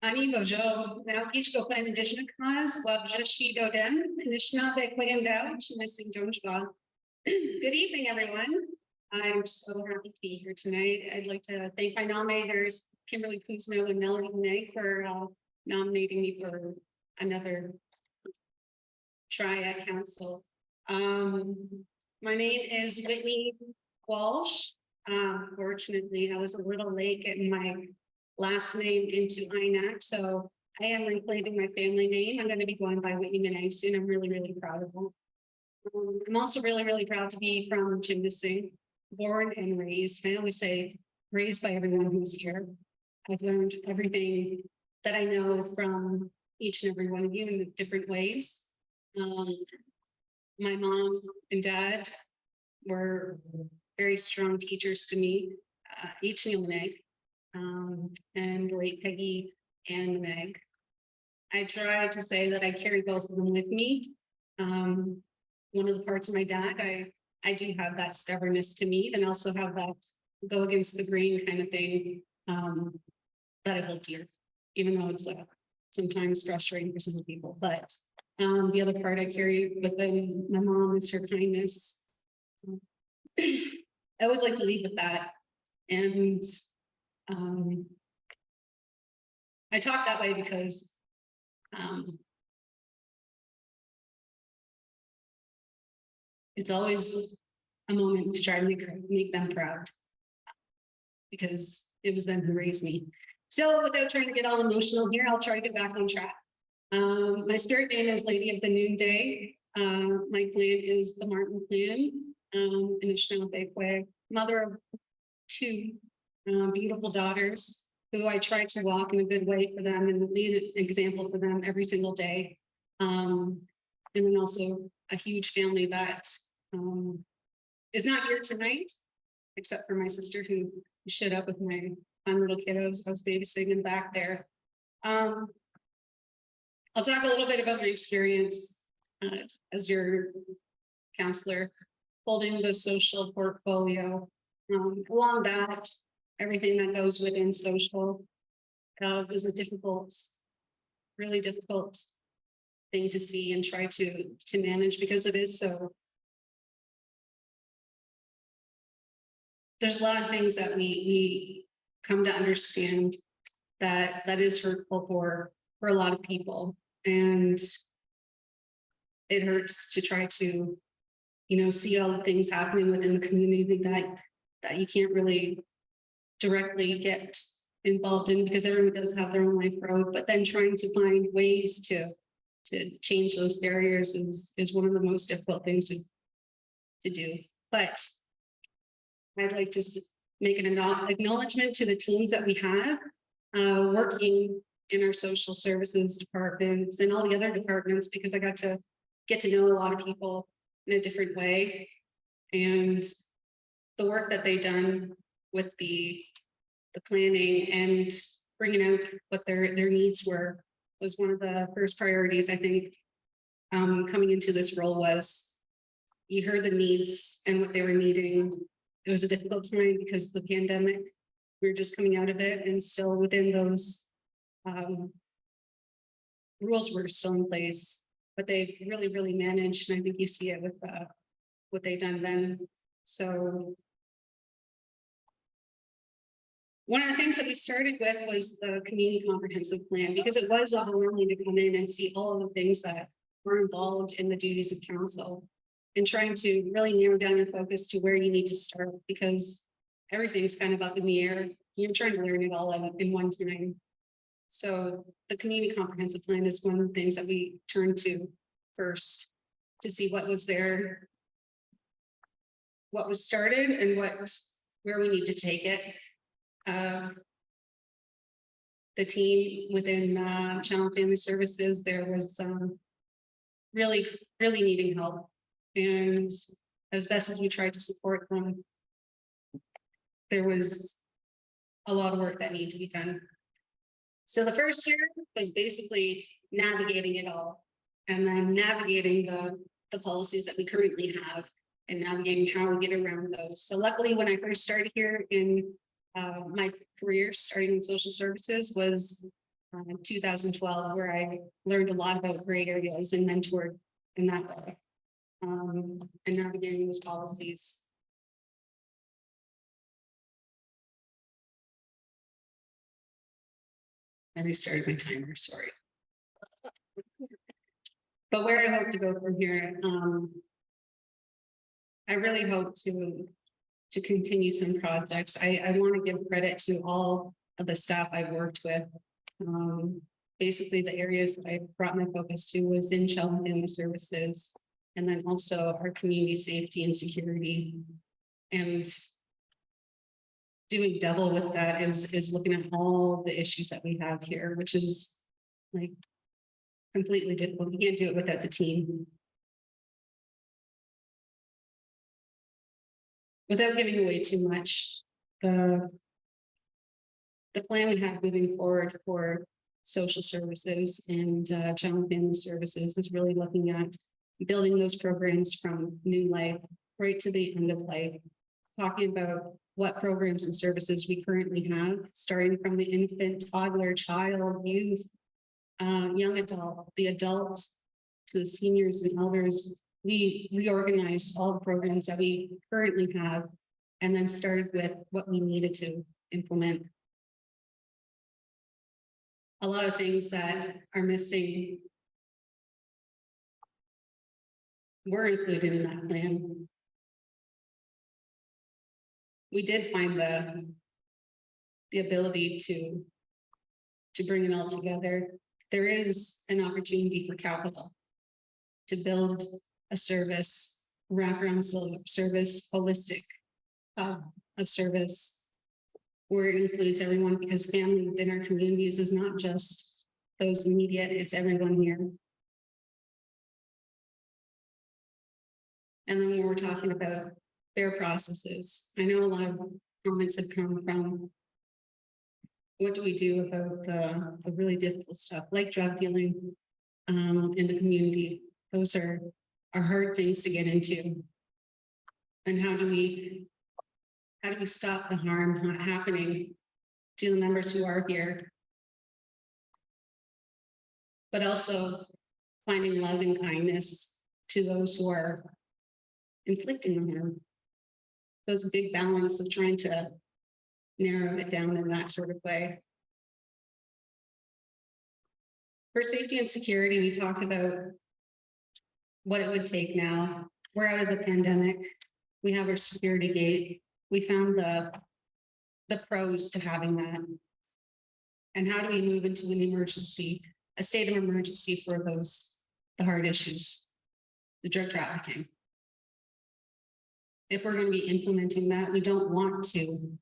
Ani Bojo, now each go plan additional cause, while Jeshi Doden, Nishna Bekwayan Dow, Missing Jonjwa. Good evening, everyone. I'm so happy to be here tonight. I'd like to thank my nominators, Kimberly Kuzno and Melanie Monague, for nominating me for another try at council. My name is Whitney Walsh. Fortunately, I was a little late getting my last name into INAC, so I am reclaiming my family name. I'm going to be going by Whitney Monague soon. I'm really, really proud of it. I'm also really, really proud to be from Jimnessing, born and raised. I always say raised by everyone who's here. I've learned everything that I know from each and every one of you in different ways. My mom and dad were very strong teachers to me, each Monague, and late Peggy and Meg. I try to say that I carry both of them with me. One of the parts of my dad, I do have that stubbornness to me, and also have that go against the grain kind of thing that I hold dear, even though it's sometimes frustrating for some people. But the other part I carry within my mom is her kindness. I always like to lead with that. And I talk that way because it's always a moment to try to make them proud, because it was them who raised me. So without trying to get all emotional here, I'll try to get back on track. My spirit name is Lady of the Noonday. My clan is the Martin clan, Anishinaabe, mother of two beautiful daughters who I try to walk in a good way for them and lead an example for them every single day. And then also a huge family that is not here tonight, except for my sister who showed up with my fun little kiddos. I was babysitting back there. I'll talk a little bit about my experience as your counselor, holding the social portfolio. Along that, everything that goes within social is a difficult, really difficult thing to see and try to manage, because it is so. There's a lot of things that we come to understand that is hurtful for a lot of people, and it hurts to try to, see all the things happening within the community that you can't really directly get involved in, because everyone does have their own life road. But then trying to find ways to change those barriers is one of the most difficult things to do. But I'd like to make an acknowledgement to the teams that we have working in our social services departments and all the other departments, because I got to get to know a lot of people in a different way, and the work that they've done with the planning and bringing out what their needs were was one of the first priorities. I think coming into this role was, you heard the needs and what they were needing. It was a difficult time because of the pandemic. We were just coming out of it, and still within those rules were still in place, but they really, really managed. And I think you see it with what they've done then. So one of the things that we started with was the community comprehensive plan, because it was overwhelming to come in and see all of the things that were involved in the duties of council, and trying to really narrow down your focus to where you need to start, because everything's kind of up in the air. You're trying to learn it all in one time. So the community comprehensive plan is one of the things that we turned to first, to see what was there, what was started, and where we need to take it. The team within Channel Family Services, there was really, really needing help. And as best as we tried to support them, there was a lot of work that needed to be done. So the first year was basically navigating it all, and then navigating the policies that we currently have, and navigating how we get around those. So luckily, when I first started here in my career, starting in social services, was 2012, where I learned a lot about gray areas and mentored in that way. And navigating those policies. I restarted my timer, sorry. But where I hope to go from here, I really hope to continue some projects. I want to give credit to all of the staff I've worked with. Basically, the areas that I brought my focus to was in child and family services, and then also our community safety and security. And doing double with that is looking at all the issues that we have here, which is like completely difficult. You can't do it without the team. Without giving away too much, the plan we have moving forward for social services and child and family services is really looking at building those programs from new life right to the end of life, talking about what programs and services we currently have, starting from the infant, toddler, child, youth, young adult, the adult, to the seniors and elders. We reorganized all the programs that we currently have and then started with what we needed to implement. A lot of things that are missing were included in that plan. We did find the ability to bring it all together. There is an opportunity for capital to build a service, wraparound service, holistic of service, where it includes everyone, because family within our communities is not just those immediate, it's everyone here. And then when we're talking about fair processes, I know a lot of comments have come from what do we do about the really difficult stuff like drug dealing in the community. Those are hard things to get into. And how do we stop the harm not happening to the members who are here, but also finding love and kindness to those who are inflicting the harm. So it's a big balance of trying to narrow it down in that sort of way. For safety and security, we talked about what it would take now. We're out of the pandemic. We have our security gate. We found the pros to having that. And how do we move into an emergency, a state of emergency for the hard issues, the drug trafficking? If we're going to be implementing that, we don't want to.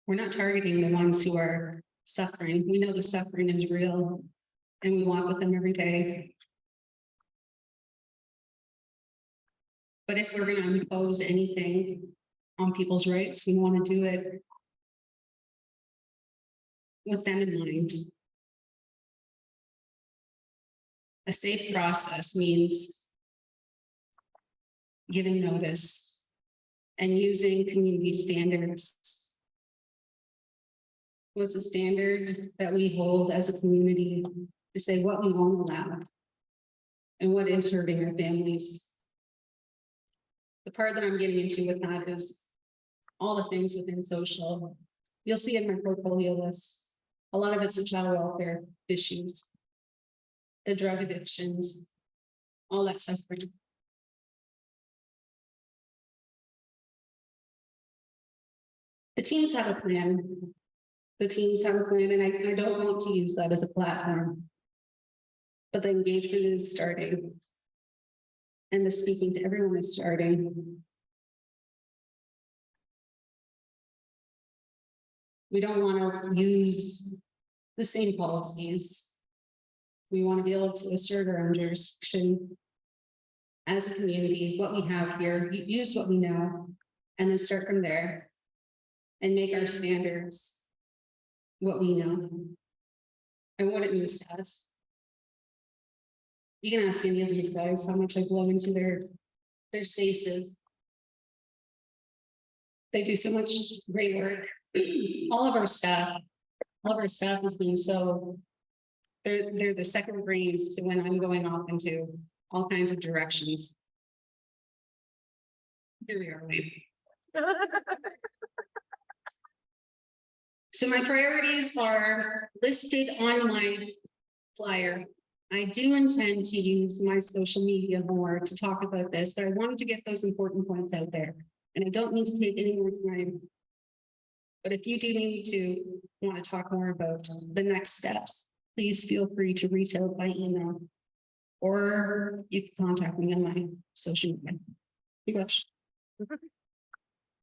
We're not targeting the ones who are suffering. We know the suffering is real and we walk with them every day. But if we're going to impose anything on people's rights, we want to do it with them in mind. A safe process means giving notice and using community standards. What's the standard that we hold as a community to say what we won't allow and what is hurting our families? The part that I'm getting into with that is all the things within social. You'll see in my portfolio list, a lot of it's the child welfare issues, the drug addictions, all that suffering. The teams have a plan. The teams have a plan, and I don't want to use that as a platform. But the engagement is starting. And the speaking to everyone is starting. We don't want to use the same policies. We want to be able to assert our own jurisdiction as a community, what we have here, use what we know, and then start from there and make our standards what we know and what it means to us. You can ask any of these guys how much I blow into their spaces. They do so much great work all of our staff has been so, they're the second brains to when I'm going off into all kinds of directions. Here we are, maybe. So my priorities are listed on my flyer. I do intend to use my social media more to talk about this, but I wanted to get those important points out there. And I don't need to take any more time. But if you do need to want to talk more about the next steps, please feel free to reach out by email. Or you can contact me on my social media. You wish.